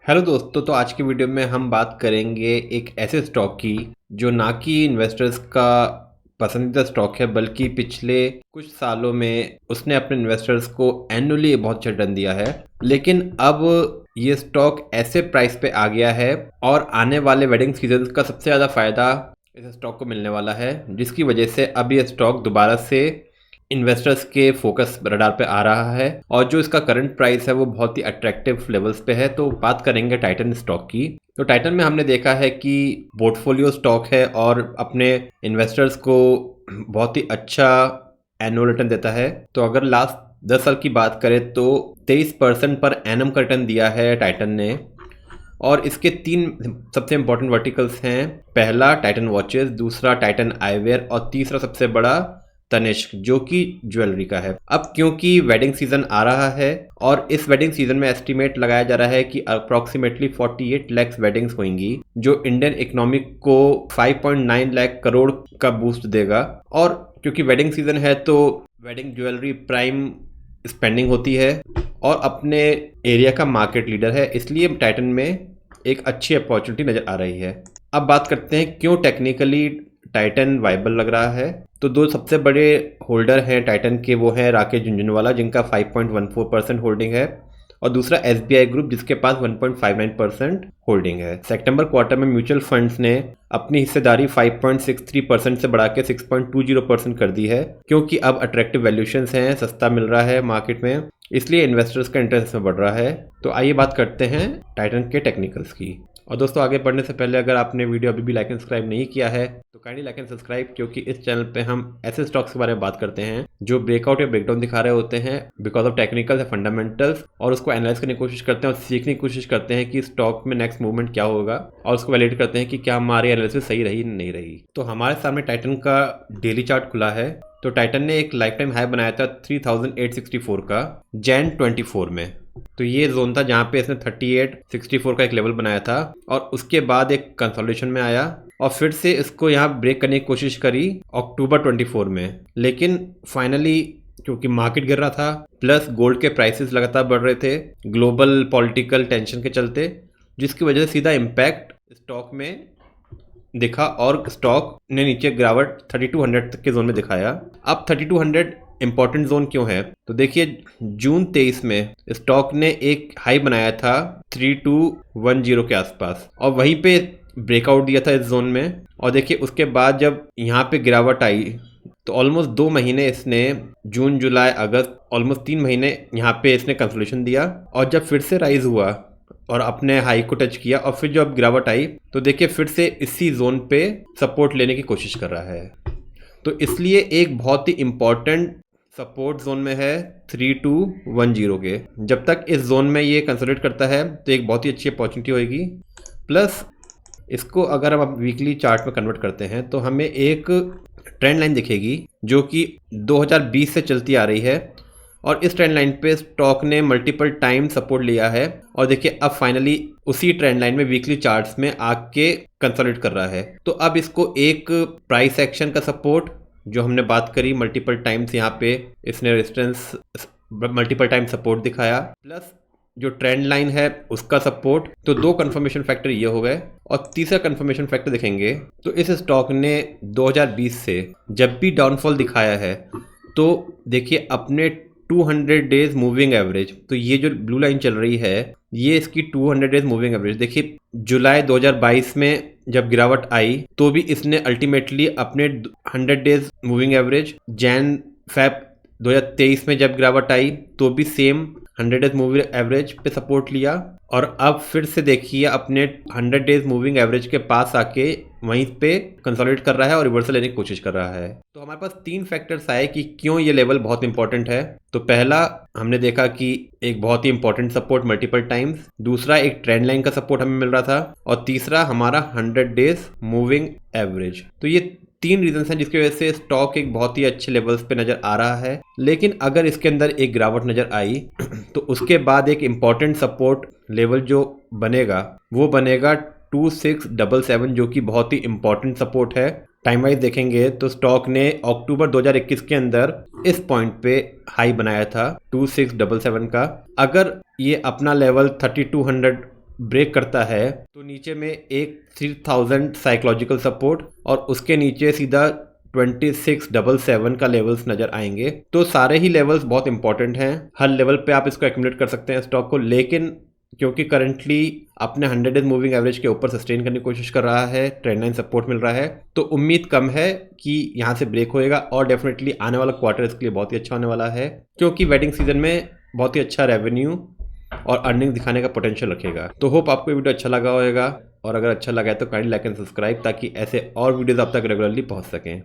Hello दोस्तों, तो आज की वीडियो में हम बात करेंगे एक ऐसे स्टॉक की जो ना कि इन्वेस्टर्स का पसंदीदा स्टॉक है, बल्कि पिछले कुछ सालों में उसने अपने इन्वेस्टर्स को एनुअली बहुत अच्छा रिटर्न दिया है। लेकिन अब ये स्टॉक ऐसे प्राइस पे आ गया है और आने वाले वेडिंग सीजन का सबसे ज़्यादा फायदा इस स्टॉक को मिलने वाला है, जिसकी वजह से अब ये स्टॉक दोबारा से इन्वेस्टर्स के फोकस रडार पे आ रहा है और जो इसका करंट प्राइस है वो बहुत ही अट्रैक्टिव लेवल्स पे है। तो बात करेंगे टाइटन स्टॉक की। तो टाइटन में हमने देखा है कि पोर्टफोलियो स्टॉक है और अपने इन्वेस्टर्स को बहुत ही अच्छा एनुअल रिटर्न देता है। तो अगर लास्ट 10 साल की बात करें तो 23% पर एनम का रिटर्न दिया है टाइटन ने। और इसके 3 सबसे इंपॉर्टेंट वर्टिकल्स हैं। पहला टाइटन वॉचेस, दूसरा टाइटन आईवेयर और तीसरा सबसे बड़ा तनिष्क, जो कि ज्वेलरी का है। अब क्योंकि वेडिंग सीजन आ रहा है और इस वेडिंग सीजन में एस्टिमेट लगाया जा रहा है कि अप्रॉक्सीमेटली 48 लाख वेडिंग्स होंगी, जो इंडियन इकोनॉमिक को 5.9 लाख करोड़ का बूस्ट देगा। और क्योंकि वेडिंग सीजन है तो वेडिंग ज्वेलरी प्राइम स्पेंडिंग होती है और अपने एरिया का मार्केट लीडर है, इसलिए टाइटन में एक अच्छी अपॉर्चुनिटी नज़र आ रही है। अब बात करते हैं क्यों टेक्निकली टाइटन वाइबल लग रहा है। तो दो सबसे बड़े होल्डर हैं टाइटन के, वो हैं राकेश झुनझुनवाला जिनका 5.14% होल्डिंग है और दूसरा एसबीआई ग्रुप जिसके पास 1.59% होल्डिंग है। सितंबर क्वार्टर में म्यूचुअल फंड्स ने अपनी हिस्सेदारी 5.63% से बढ़ा के 6.20% कर दी है, क्योंकि अब अट्रैक्टिव वैल्यूएशंस हैं, सस्ता मिल रहा है मार्केट में, इसलिए इन्वेस्टर्स का इंटरेस्ट में बढ़ रहा है। तो आइए बात करते हैं टाइटन के टेक्निकल्स की। और दोस्तों, आगे बढ़ने से पहले अगर आपने वीडियो अभी भी लाइक एंड सब्सक्राइब नहीं किया है तो काइंडली लाइक एंड सब्सक्राइब, क्योंकि इस चैनल पे हम ऐसे स्टॉक्स के बारे में बात करते हैं जो ब्रेकआउट या ब्रेकडाउन दिखा रहे होते हैं बिकॉज ऑफ टेक्निकल्स या फंडामेंटल्स, और उसको एनालाइज करने की कोशिश करते हैं और सीखने की कोशिश करते हैं कि स्टॉक में नेक्स्ट मूवमेंट क्या होगा, और उसको वैलिडेट करते हैं कि क्या हमारी एनालिसिस सही रही नहीं रही। तो हमारे सामने टाइटन का डेली चार्ट खुला है। तो टाइटन ने एक लाइफ टाइम हाई बनाया था 3864 का जैन 24 में। तो ये जोन था जहाँ पे इसने 3864 का एक लेवल बनाया था और उसके बाद एक कंसोलिडेशन में आया और फिर से इसको यहाँ ब्रेक करने की कोशिश करी अक्टूबर 24 में। लेकिन फाइनली क्योंकि मार्केट गिर रहा था प्लस गोल्ड के प्राइसेस लगातार बढ़ रहे थे ग्लोबल पॉलिटिकल टेंशन के चलते, जिसकी वजह से सीधा इम्पैक्ट स्टॉक में दिखा और स्टॉक ने नीचे गिरावट 3200 तक के जोन में दिखाया। अब 3200 इंपॉर्टेंट जोन क्यों है? तो देखिए, जून 23 में स्टॉक ने एक हाई बनाया था 3210 के आसपास और वहीं पे ब्रेकआउट दिया था इस जोन में। और देखिए उसके बाद जब यहाँ पे गिरावट आई तो ऑलमोस्ट 2 महीने इसने, जून जुलाई अगस्त, ऑलमोस्ट 3 महीने यहाँ पे इसने कंसोलिडेशन दिया और जब फिर से राइज हुआ और अपने हाई को टच किया और फिर जब गिरावट आई तो देखिए फिर से इसी जोन पे सपोर्ट लेने की कोशिश कर रहा है। तो इसलिए एक बहुत ही इम्पॉर्टेंट सपोर्ट जोन में है 3210 के। जब तक इस जोन में ये कंसोलिडेट करता है तो एक बहुत ही अच्छी अपॉर्चुनिटी होगी। प्लस इसको अगर हम अब वीकली चार्ट में कन्वर्ट करते हैं तो हमें एक ट्रेंड लाइन दिखेगी जो कि 2020 से चलती आ रही है और इस ट्रेंड लाइन पे स्टॉक ने मल्टीपल टाइम सपोर्ट लिया है और देखिए अब फाइनली उसी ट्रेंड लाइन में वीकली चार्ट्स में आके कंसोलिडेट कर रहा है। तो अब इसको एक प्राइस एक्शन का सपोर्ट जो हमने बात करी मल्टीपल टाइम्स, यहाँ पे इसने रेजिस्टेंस मल्टीपल टाइम सपोर्ट दिखाया, प्लस जो ट्रेंड लाइन है उसका सपोर्ट, तो 2 कंफर्मेशन फैक्टर ये हो गए। और तीसरा कंफर्मेशन फैक्टर देखेंगे तो इस स्टॉक ने 2020 से जब भी डाउनफॉल दिखाया है तो देखिए अपने 200 डेज मूविंग एवरेज, तो ये जो ब्लू लाइन चल रही है ये इसकी 200 डेज मूविंग एवरेज। देखिए जुलाई 2022 में जब गिरावट आई तो भी इसने अल्टीमेटली अपने 100 days moving average, Jan Feb 2023 में जब गिरावट आई तो भी सेम 100 डेज मूविंग एवरेज पे सपोर्ट लिया और अब फिर से देखिए अपने 100 डेज मूविंग एवरेज के पास आके वहीं पे कंसोलिडेट कर रहा है और रिवर्सल लेने की कोशिश कर रहा है। तो हमारे पास 3 फैक्टर्स आए कि क्यों ये लेवल बहुत इंपॉर्टेंट है। तो पहला हमने देखा कि एक बहुत ही इंपॉर्टेंट सपोर्ट मल्टीपल टाइम्स, दूसरा एक ट्रेंड लाइन का सपोर्ट हमें मिल रहा था और तीसरा हमारा 100 डेज मूविंग एवरेज। तो ये 3 रीजंस हैं जिसकी वजह से स्टॉक एक बहुत ही अच्छे लेवल्स पे नजर आ रहा है। लेकिन अगर इसके अंदर एक गिरावट नजर आई तो उसके बाद एक इम्पॉर्टेंट सपोर्ट लेवल जो बनेगा वो बनेगा 2677, जो कि बहुत ही इम्पॉर्टेंट सपोर्ट है। टाइम वाइज देखेंगे तो स्टॉक ने अक्टूबर 2021 के अंदर इस पॉइंट पे हाई बनाया था 2677 का। अगर ये अपना लेवल 3200 ब्रेक करता है तो नीचे में एक 3000 साइकोलॉजिकल सपोर्ट और उसके नीचे सीधा 2677 का लेवल्स नज़र आएंगे। तो सारे ही लेवल्स बहुत इंपॉर्टेंट हैं, हर लेवल पे आप इसको एक्यूमुलेट कर सकते हैं स्टॉक को, लेकिन क्योंकि करंटली अपने 100 डेज मूविंग एवरेज के ऊपर सस्टेन करने की कोशिश कर रहा है, ट्रेंड लाइन सपोर्ट मिल रहा है, तो उम्मीद कम है कि यहाँ से ब्रेक होएगा और डेफिनेटली आने वाला क्वार्टर इसके लिए बहुत ही अच्छा होने वाला है, क्योंकि वेडिंग सीजन में बहुत ही अच्छा रेवेन्यू और अर्निंग दिखाने का पोटेंशियल रखेगा। तो होप आपको ये वीडियो अच्छा लगा होगा, और अगर अच्छा लगा है तो काइंडली लाइक एंड सब्सक्राइब, ताकि ऐसे और वीडियोस आप तक रेगुलरली पहुंच सकें।